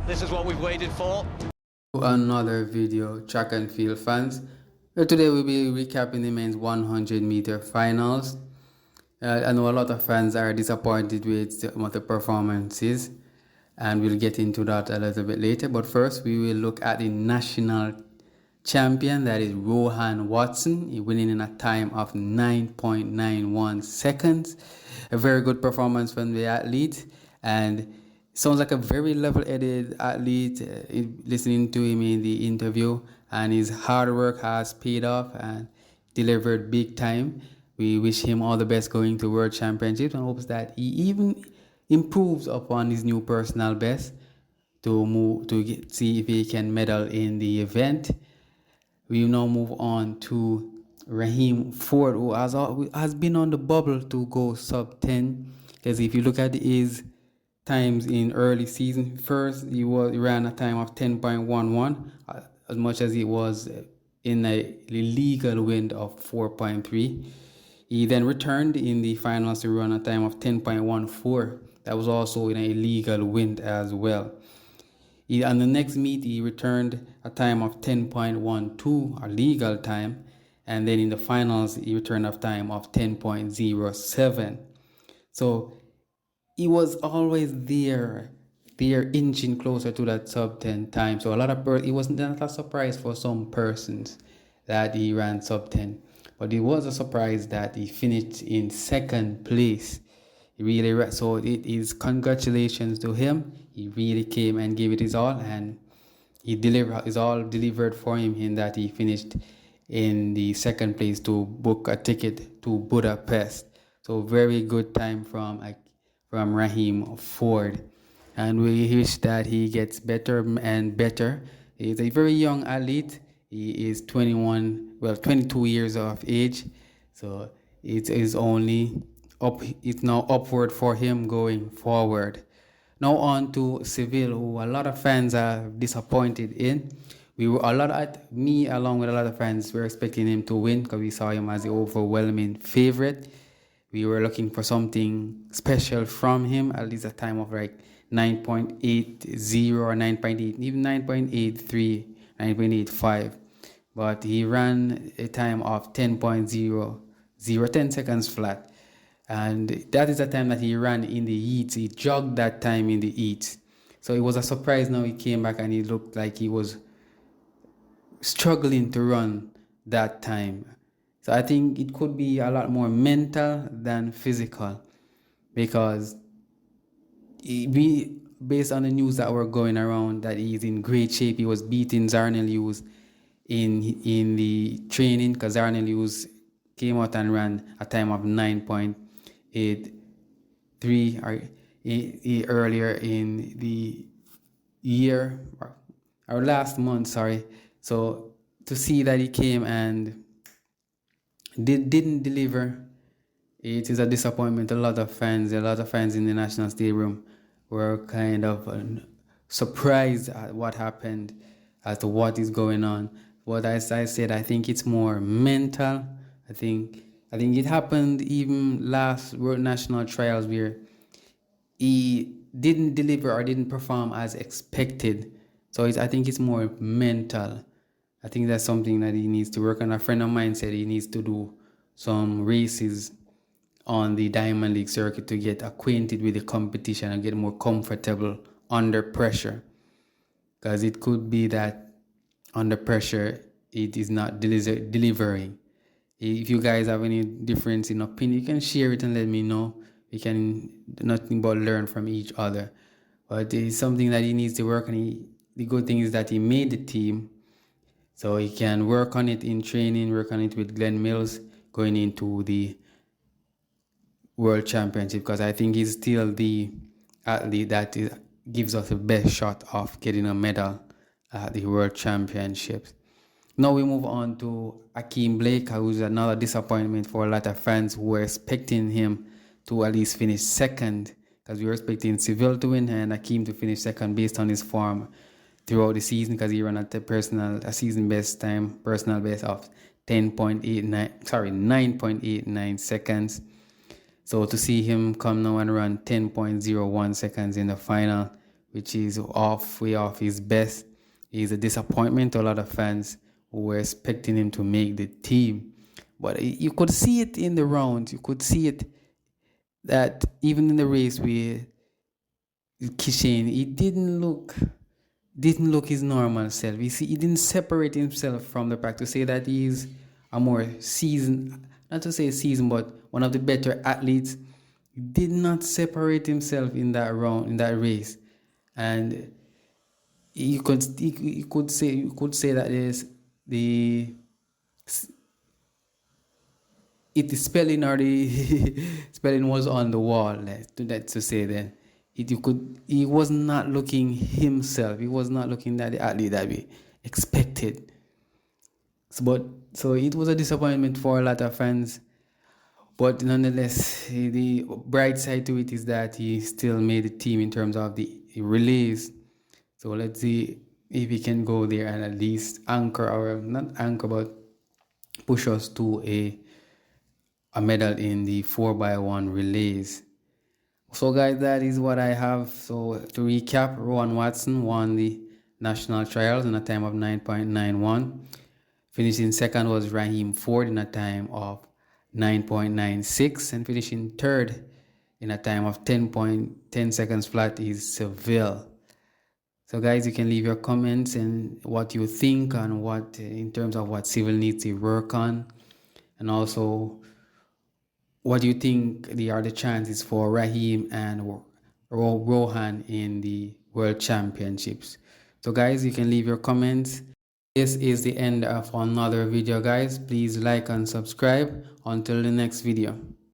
This is what we've waited for. Another video, track and field fans. Today we'll be recapping the men's 100-meter finals. I know a lot of fans are disappointed with some of the performances, and we'll get into that a little bit later. But first, we will look at the national champion, that is Rohan Watson. He winning in a time of 9.91 seconds. A very good performance from the athlete, and sounds like a very level-headed athlete. Listening to him in the interview, and his hard work has paid off and delivered big time. We wish him all the best going to World Championships and hopes that he even improves upon his new personal best to see if he can medal in the event. We now move on to Raheem Ford, who has been on the bubble to go sub 10. Because if you look at his times in early season, first he ran a time of 10.11, as much as it was in a legal wind of 4.3. He then returned in the finals to run a time of 10.14. That was also in a legal wind as well. On the next meet, he returned a time of 10.12, a legal time. And then in the finals, he returned a time of 10.07. So he was always there inching closer to that sub 10 time. So it was not a surprise for some persons that he ran sub 10. But it was a surprise that he finished in second place. So it is congratulations to him. He really came and gave it his all, and delivered for him in that he finished in the second place to book a ticket to Budapest. So very good time from Raheem Ford, and we wish that he gets better and better. He's a very young athlete. He is 22 years of age, so it is only it's now upward for him going forward. Now on to Seville, who a lot of fans are disappointed in. Me along with a lot of fans were expecting him to win because we saw him as the overwhelming favorite. We were looking for something special from him, at least a time of like 9.80 or 9.8, even 9.83, 9.85. But he ran a time of 10.00, 10 seconds flat. And that is the time that he ran in the heats. He jogged that time in the heats. So it was a surprise now he came back and he looked like he was struggling to run that time. So I think it could be a lot more mental than physical, because based on the news that were going around that he's in great shape. He was beating Zarnel Hughes in the training, because Zarnel Hughes came out and ran a time of 9.83 earlier in the year, or last month, sorry. So to see that he came and didn't deliver, it is a disappointment. A lot of fans in the National Stadium were kind of surprised at what happened, as to what is going on. But as I said, I think it's more mental. I think it happened even last World National Trials, where he didn't deliver or didn't perform as expected. So I think it's more mental. I think that's something that he needs to work on. A friend of mine said he needs to do some races on the Diamond League circuit to get acquainted with the competition and get more comfortable under pressure. Because it could be that under pressure it is not delivering. If you guys have any difference in opinion, you can share it and let me know. We can do nothing but learn from each other. But it's something that he needs to work on. The good thing is that he made the team, so he can work on it in training, work on it with Glenn Mills going into the World Championship, because I think he's still the athlete that gives us the best shot of getting a medal at the World Championships. Now we move on to Akeem Blake, who's another disappointment for a lot of fans who were expecting him to at least finish second, because we were expecting Seville to win and Ackeem to finish second based on his form throughout the season, because he ran at a season best time, personal best of 9.89 seconds. So to see him come now and run 10.01 seconds in the final, which is way off his best. He's a disappointment to a lot of fans who were expecting him to make the team. But you could see it in the rounds. You could see it that even in the race with Kishan, he didn't look his normal self. He didn't separate himself from the pack to say that he's a more seasoned, not to say seasoned, but one of the better athletes. He did not separate himself in that round, in that race, and you could say that is the spelling or the spelling was on the wall. That's to say then he was not looking himself. He was not looking at the athlete that we expected. So it was a disappointment for a lot of fans. But nonetheless, the bright side to it is that he still made the team in terms of the release. So let's see if he can go there and at least anchor, or not anchor, but push us to a medal in the 4x1 relays. So guys, that is what I have. So to recap, Rohan Watson won the national trials in a time of 9.91. Finishing second was Raheem Ford in a time of 9.96, and finishing third in a time of 10.10 seconds flat is Seville. So guys, you can leave your comments and what you think and what in terms of what Seville needs to work on, and also what do you think are the chances for Raheem and Rohan in the World Championships. So guys, you can leave your comments. This is the end of another video, guys. Please like and subscribe. Until the next video.